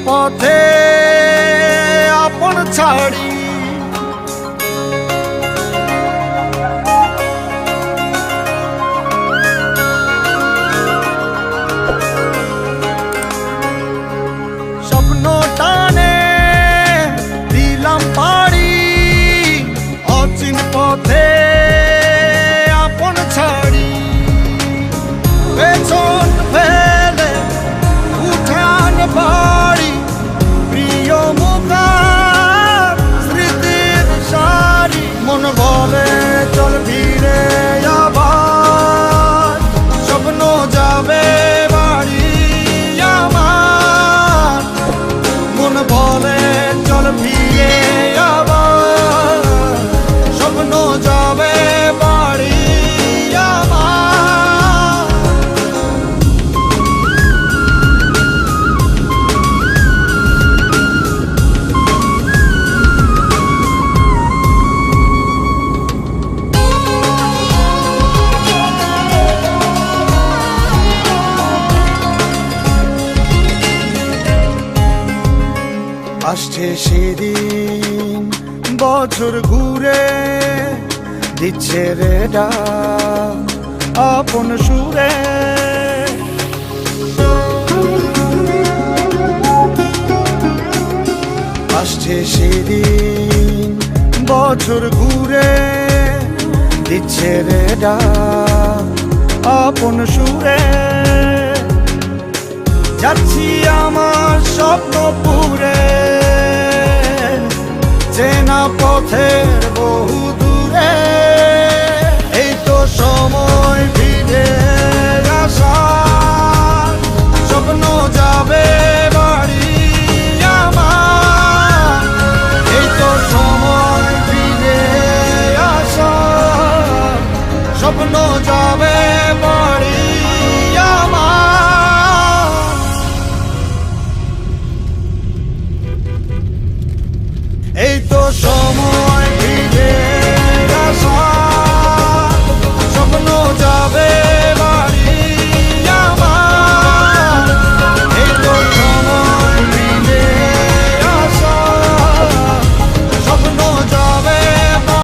পথে আপন ছাড়ি স্বপ্ন টানে দিলাম পাড়ি অচিন পথে আপন ছাড়ি পেছন ফেলে উঠান বাড়ি প্রিয় মুখার স্মৃতির সারি মন বলে চল ফিরে আবার স্বপ্ন যাবে বাড়ি আমার মন বলে চল ফিরে আবার স্বপ্ন যাবে বাড়ি আমার আসছে সেদিন বছর ঘুরে দিচ্ছে রে ডাক আপন সুরে আসছে সেদিন বছর ঘুরে দিচ্ছে রে ডাক আপন সুরে যাচ্ছি আমার স্বপ্ন পুরে চেনা পথের বহু দূরে এই তো সময় ফিরে আসা